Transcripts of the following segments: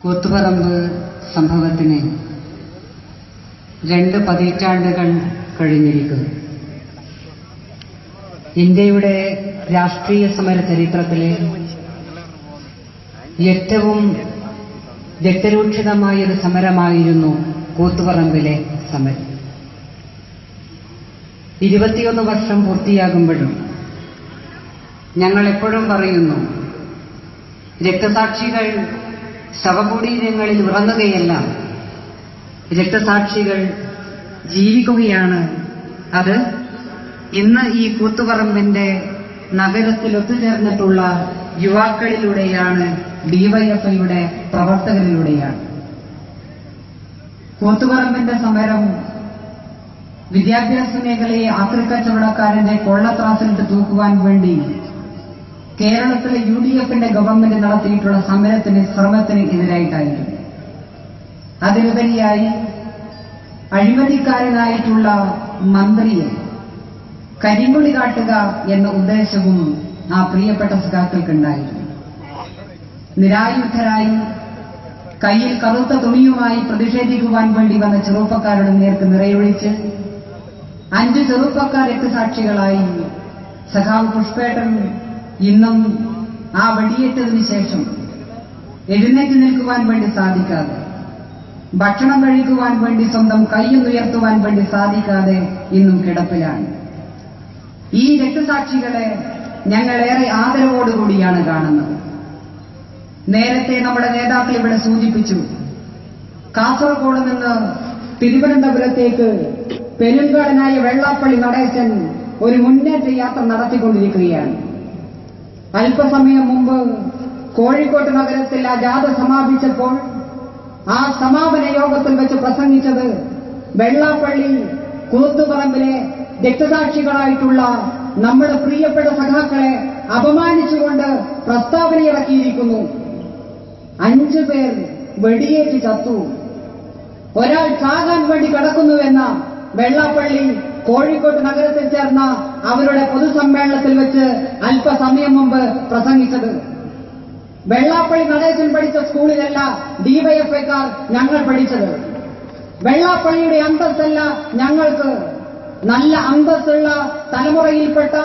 കൂത്തുപറമ്പ് സംഭവത്തിന് 2 പതിറ്റാണ്ടുകൾ കഴിഞ്ഞിരിക്കുന്നു. ഇന്ത്യയുടെ രാഷ്ട്രീയ സമര ചരിത്രത്തിലെ ഏറ്റവും രക്തരൂക്ഷിതമായൊരു സമരമായിരുന്നു കൂത്തുപറമ്പിലെ സമരം. 21 വർഷം പൂർത്തിയാകുമ്പോഴും ഞങ്ങൾ എപ്പോഴും പറയുന്നു, രക്തസാക്ഷികൾ ശവകുടീരങ്ങളിൽ ഉറങ്ങുകയല്ല, രക്തസാക്ഷികൾ ജീവിക്കുകയാണ്. അത് ഇന്ന് ഈ കൂത്തുപറമ്പിന്റെ നഗരത്തിൽ ഒത്തുചേർന്നിട്ടുള്ള യുവാക്കളിലൂടെയാണ്, ഡിവൈഎഫ്ഐയുടെ പ്രവർത്തകരിലൂടെയാണ്. കൂത്തുപറമ്പിന്റെ സമരം വിദ്യാഭ്യാസ മേഖലയെ ആക്രിക്കച്ചവടക്കാരന്റെ കൊള്ളത്രാസിലിട്ട് തൂക്കുവാൻ വേണ്ടി കേരളത്തിലെ UDFന്റെ ഗവൺമെന്റ് നടത്തിയിട്ടുള്ള ശ്രമത്തിന് എതിരായിട്ടായിരുന്നു. അതിലുപരിയായി അഴിമതിക്കാരനായിട്ടുള്ള മന്ത്രിയെ കരിങ്കൊടി കാട്ടുക എന്ന ഉദ്ദേശവും ആ പ്രിയപ്പെട്ട സഖാക്കൾക്കുണ്ടായിരുന്നു. നിരായുധരായി കയ്യിൽ കറുത്ത തുണിയുമായി പ്രതിഷേധിക്കുവാൻ വേണ്ടി വന്ന ചെറുപ്പക്കാരുടെ നേർക്ക് നിറയൊഴിച്ച് 5 ചെറുപ്പക്കാർ രക്തസാക്ഷികളായി. സഖാവ് പുഷ്പേട്ടൻ ഇന്നും ആ വെടിയേറ്റതിനു ശേഷം എഴുന്നേറ്റ് നിൽക്കുവാൻ വേണ്ടി സാധിക്കാതെ, ഭക്ഷണം കഴിക്കുവാൻ വേണ്ടി സ്വന്തം കൈയൊന്നുയർത്തുവാൻ വേണ്ടി സാധിക്കാതെ ഇന്നും കിടപ്പിലാണ്. ഈ രക്തസാക്ഷികളെ ഞങ്ങളേറെ ആദരവോടുകൂടിയാണ് കാണുന്നത്. നേരത്തെ നമ്മുടെ നേതാക്കൾ ഇവിടെ സൂചിപ്പിച്ചു, കാസർഗോഡ് നിന്ന് തിരുവനന്തപുരത്തേക്ക് പെരുങ്കാടനായ വെള്ളാപ്പള്ളി നടേശൻ ഒരു മുന്നേറ്റ യാത്ര നടത്തിക്കൊണ്ടിരിക്കുകയാണ്. അല്പസമയം മുമ്പ് കോഴിക്കോട് നഗരത്തിൽ ആ ജാഥ സമാപിച്ചപ്പോൾ ആ സമാപന യോഗത്തിൽ വെച്ച് പ്രസംഗിച്ചത് വെള്ളാപ്പള്ളി കൂത്തുപറമ്പിലെ രക്തസാക്ഷികളായിട്ടുള്ള നമ്മുടെ പ്രിയപ്പെട്ട സഖാക്കളെ അപമാനിച്ചുകൊണ്ട് പ്രസ്താവന ഇറക്കിയിരിക്കുന്നു. 5 പേർ വെടിയേറ്റ് ചത്തു, ഒരാൾ ചാകാൻ വേണ്ടി കിടക്കുന്നുവെന്ന വെള്ളാപ്പള്ളി കോഴിക്കോട് നഗരത്തിൽ ചേർന്ന അവരുടെ പൊതുസമ്മേളനത്തിൽ വെച്ച് അല്പസമയം മുമ്പ് പ്രസംഗിച്ചത്. വെള്ളാപ്പള്ളി നടേശൻ പഠിച്ച സ്കൂളിലല്ല ഡിവൈഎഫ്ഐക്കാർ ഞങ്ങൾ പഠിച്ചത്. വെള്ളാപ്പള്ളിയുടെ അന്തസ്സല്ല ഞങ്ങൾക്ക്. നല്ല അന്തസ്സുള്ള തലമുറയിൽപ്പെട്ട,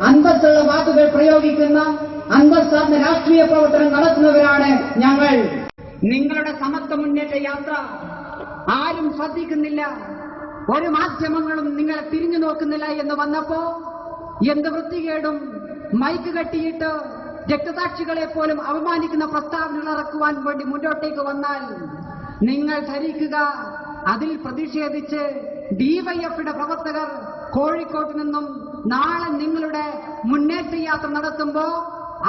അന്തസ്സുള്ള വാക്കുകൾ പ്രയോഗിക്കുന്ന, അന്തസ്സാർന്ന രാഷ്ട്രീയ പ്രവർത്തനം നടത്തുന്നവരാണ് ഞങ്ങൾ. നിങ്ങളുടെ സമത്വ മുന്നേറ്റ യാത്ര ആരും ശ്രദ്ധിക്കുന്നില്ല, ഒരു മാധ്യമങ്ങളും നിങ്ങളെ തിരിഞ്ഞു നോക്കുന്നില്ല എന്ന് വന്നപ്പോ എന്ത് വൃത്തികേടും മൈക്ക് കെട്ടിയിട്ട് രക്തസാക്ഷികളെ പോലും അപമാനിക്കുന്ന പ്രസ്താവനകൾ ഇറക്കുവാൻ വേണ്ടി മുന്നോട്ടേക്ക് വന്നാൽ നിങ്ങൾ ധരിക്കുക, അതിൽ പ്രതിഷേധിച്ച് ഡിവൈഎഫ്ഐയുടെ പ്രവർത്തകർ കോഴിക്കോട്ട് നിന്നും നാളെ നിങ്ങളുടെ മുന്നേറ്റ യാത്ര നടത്തുമ്പോ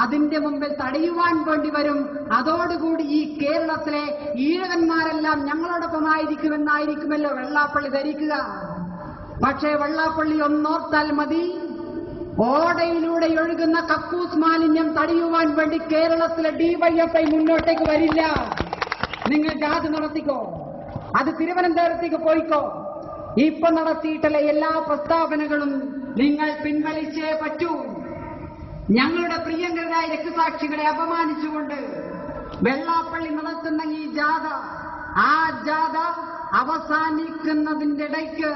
അതിന്റെ മുമ്പിൽ തടയുവാൻ വേണ്ടി വരും. അതോടുകൂടി ഈ കേരളത്തിലെ ഈഴകന്മാരെല്ലാം ഞങ്ങളോടൊപ്പമായിരിക്കുമെന്നായിരിക്കുമല്ലോ വെള്ളാപ്പള്ളി ധരിക്കുക. പക്ഷേ വെള്ളാപ്പള്ളി ഒന്നോർത്താൽ മതി, ഓടയിലൂടെ ഒഴുകുന്ന കക്കൂസ് മാലിന്യം തടയുവാൻ വേണ്ടി കേരളത്തിലെ ഡിവൈഎഫ്ഐ മുന്നോട്ടേക്ക് വരില്ല. നിങ്ങൾ ജാഥ നടത്തിക്കോ, അത് തിരുവനന്തപുരത്തേക്ക് പോയിക്കോ. ഇപ്പൊ നടത്തിയിട്ടുള്ള എല്ലാ പ്രസ്താവനകളും നിങ്ങൾ പിൻവലിച്ചേ പറ്റൂ. ഞങ്ങളുടെ പ്രിയങ്കരായ രക്തസാക്ഷികളെ അപമാനിച്ചുകൊണ്ട് വെള്ളാപ്പള്ളി നടത്തുന്ന ഈ ജാഥ, ആ ജാഥ അവസാനിക്കുന്നതിന്റെ ഇടയ്ക്ക്